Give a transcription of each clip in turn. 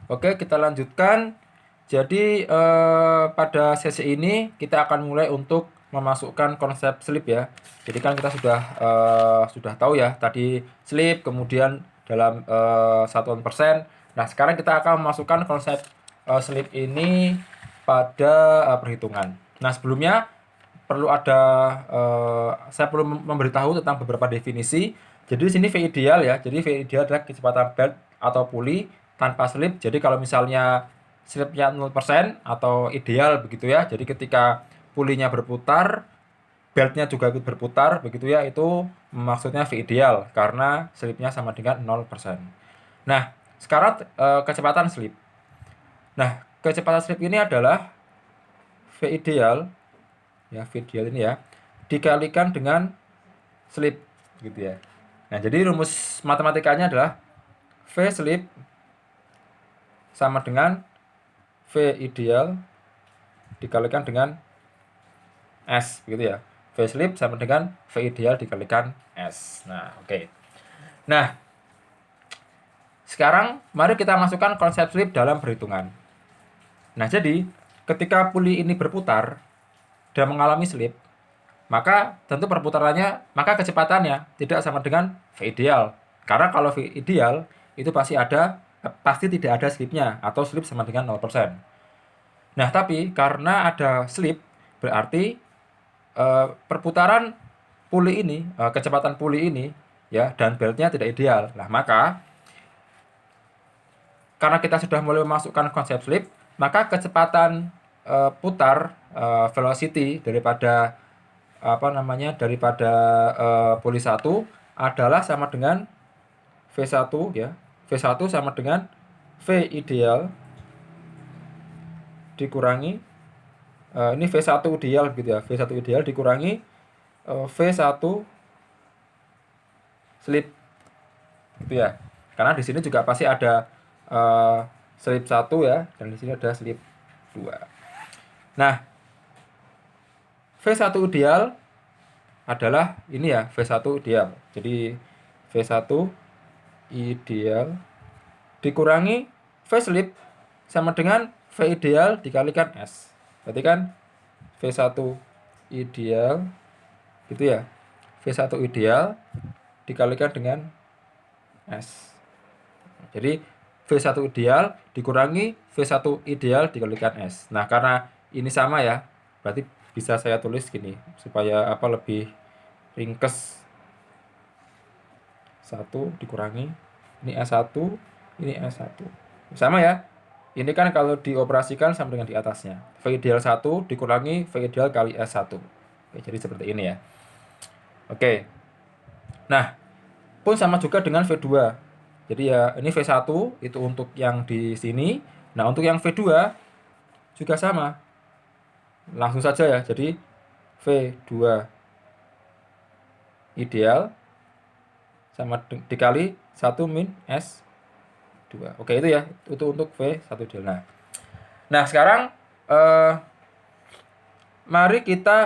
Oke, kita lanjutkan. Jadi pada sesi ini kita akan mulai untuk memasukkan konsep sleep ya. Jadi kan kita sudah tahu ya tadi sleep, kemudian dalam satuan persen. Nah, sekarang kita akan memasukkan konsep sleep ini pada perhitungan. Nah, sebelumnya saya perlu memberitahu tentang beberapa definisi. Jadi di sini V ideal ya. Jadi V ideal adalah kecepatan belt atau puli tanpa slip. Jadi kalau misalnya slipnya 0% atau ideal begitu ya. Jadi ketika pulinya berputar, beltnya juga ikut berputar begitu ya. Itu maksudnya V ideal karena slipnya sama dengan 0%. Nah, sekarang kecepatan slip. Nah, kecepatan slip ini adalah V ideal ya, V ideal ini ya, dikalikan dengan slip gitu ya. Nah, jadi rumus matematikanya adalah V slip sama dengan V ideal dikalikan dengan S gitu ya. V slip sama dengan V ideal dikalikan S. Nah, oke. Nah, sekarang mari kita masukkan konsep slip dalam perhitungan. Nah, jadi ketika puli ini berputar dan mengalami slip, maka tentu maka kecepatannya tidak sama dengan V ideal. Karena kalau V ideal itu pasti tidak ada slipnya atau slip sama dengan 0%. Nah, tapi karena ada slip berarti perputaran puli ini, kecepatan puli ini ya dan beltnya tidak ideal. Nah, maka karena kita sudah mulai memasukkan konsep slip, maka kecepatan putar velocity daripada puli 1 adalah sama dengan V1 ya. V1 sama dengan V ideal dikurangi ini V1 ideal gitu ya. V1 ideal dikurangi V1 slip gitu ya. Karena di sini juga pasti ada slip 1 ya dan di sini ada slip 2. Nah, V1 ideal adalah ini ya, V1 ideal. Jadi V1 ideal dikurangi V slip sama dengan V ideal dikalikan S. Berarti kan V1 ideal gitu ya. V1 ideal dikalikan dengan S. Jadi V1 ideal dikurangi V1 ideal dikalikan S. Nah, karena ini sama ya, berarti bisa saya tulis gini supaya lebih ringkes. 1 dikurangi ini S1, ini S1. Sama ya. Ini kan kalau dioperasikan sama dengan di atasnya. V ideal 1 dikurangi V ideal kali S1. Oke, jadi seperti ini ya. Oke. Nah, pun sama juga dengan V2. Jadi ya ini V1 itu untuk yang di sini. Nah, untuk yang V2 juga sama. Langsung saja ya. Jadi V2 ideal sama dikali 1 min S2. Oke, itu ya. Itu untuk V1 ideal. Nah, sekarang mari kita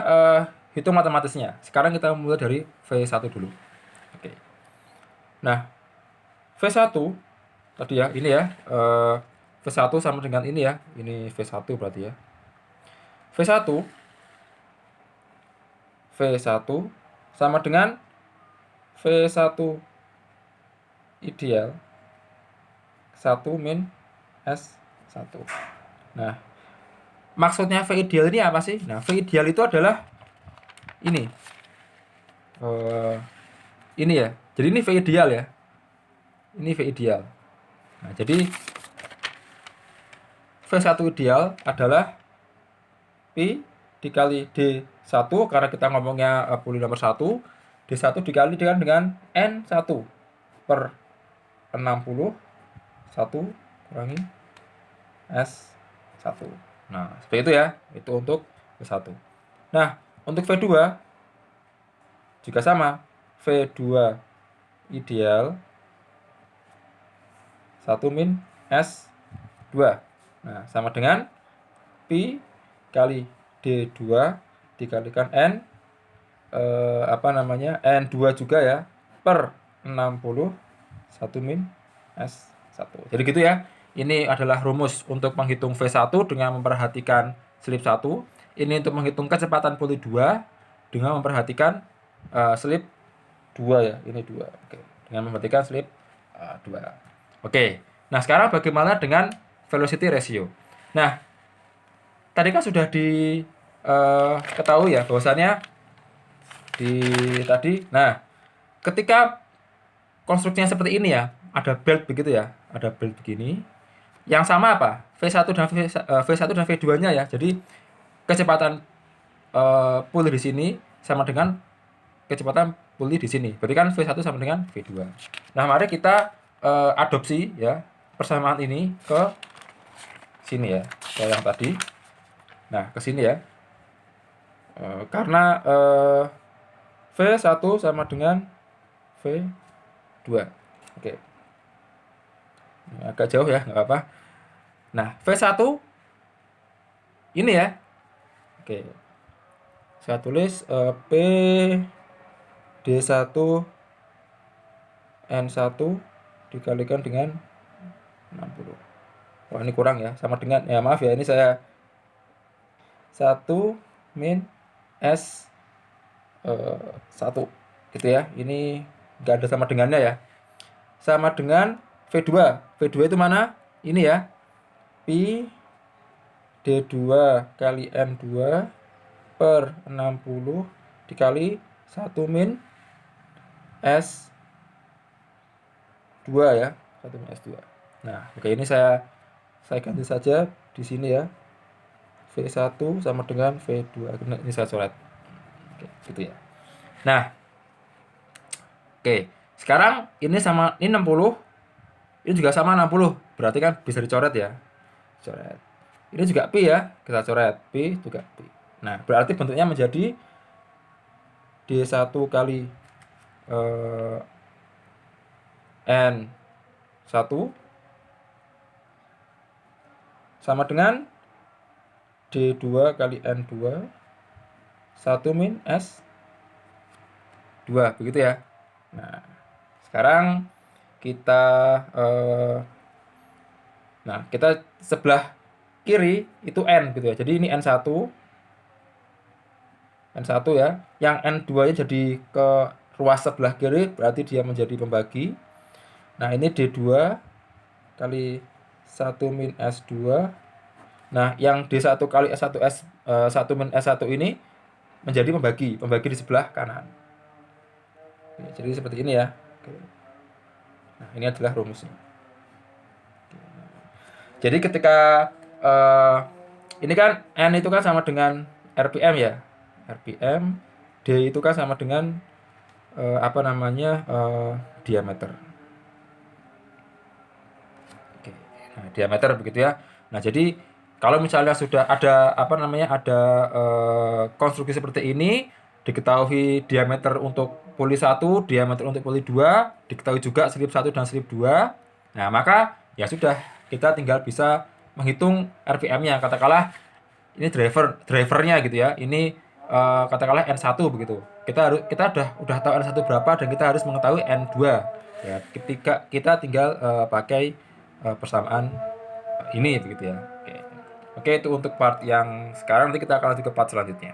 hitung matematisnya. Sekarang kita mulai dari V1 dulu. Oke. Nah, V1 tadi ya, ini ya. V1 sama dengan ini ya. Ini V1 berarti ya. V1 V1 sama dengan V1 ideal 1 min S1. Nah, maksudnya V ideal ini apa sih? Nah, V ideal itu adalah ini. Ini ya. Jadi ini V ideal ya. Ini V ideal. Nah, jadi V1 ideal adalah Pi dikali D1 karena kita ngomongnya puli nomor 1. D1 dikali dengan N1 per 60 1 kurangi S1. Nah, seperti itu ya. Itu untuk V1. Nah, untuk V2 juga sama. V2 ideal 1 min S2. Nah, sama dengan Pi kali D2 dikalikan N2 juga ya per 60 1 min S1. Jadi gitu ya. Ini adalah rumus untuk menghitung V1 dengan memperhatikan slip 1. Ini untuk menghitung kecepatan puli 2 dengan memperhatikan slip 2 ya. Ini 2. Oke. Dengan memperhatikan slip 2. Oke. Nah, sekarang bagaimana dengan velocity ratio? Nah, tadi kan sudah ketahui ya bahwasannya tadi. Nah, ketika konstruksinya seperti ini ya, ada belt begitu ya, ada belt begini. Yang sama apa? V1 dan V2-nya ya. Jadi kecepatan puli di sini sama dengan kecepatan puli di sini. Berarti kan V1 sama dengan V2. Nah, mari kita adopsi ya persamaan ini ke sini ya, ke yang tadi. Nah, ke sini ya. Karena V1 sama dengan V2. Oke. Ini agak jauh ya, nggak apa-apa. Nah, V1 ini ya. Oke. Saya tulis P D1 N1 dikalikan dengan 60. Wah, ini kurang ya. Sama dengan, ya maaf ya, ini saya 1 min S 1 gitu ya. Ini nggak ada sama dengannya ya. Sama dengan V2. V2 itu mana? Ini ya. Pi D2 kali N2 per 60 dikali 1 min S2 ya. 1 min S2. Nah, oke, ini saya ganti saja di sini ya. V1 sama dengan V2. Ini saya coret. Oke, gitu ya. Nah, oke. Sekarang ini sama ini 60. Ini juga sama 60. Berarti kan bisa dicoret ya. Coret. Ini juga Pi ya. Kita coret. Pi juga Pi. Nah, berarti bentuknya menjadi D1 kali N1 sama dengan D2 kali N2 1 min S2. Begitu ya. Nah, sekarang kita kita sebelah kiri itu N gitu ya. Jadi ini N1 ya. Yang N2-nya jadi ke ruas sebelah kiri, berarti dia menjadi pembagi. Nah, ini D2 kali 1 min S2. Nah, yang D1 kali S1 1 min S1 ini menjadi pembagi di sebelah kanan. Jadi seperti ini ya. Nah, ini adalah rumusnya. Jadi ketika ini kan N itu kan sama dengan RPM ya. RPM, D itu kan sama dengan diameter. Oke. Nah, diameter begitu ya. Nah, jadi kalau misalnya sudah ada konstruksi seperti ini, diketahui diameter untuk puli 1, diameter untuk puli 2, diketahui juga slip 1 dan slip 2. Nah, maka ya sudah, kita tinggal bisa menghitung RPM-nya. Katakanlah ini drivernya gitu ya. Ini katakanlah N1 begitu. Kita udah tahu N1 berapa dan kita harus mengetahui N2. Ya, ketika kita tinggal pakai persamaan ini begitu ya. Oke. Oke, itu untuk part yang sekarang. Nanti kita akan lanjut ke part selanjutnya.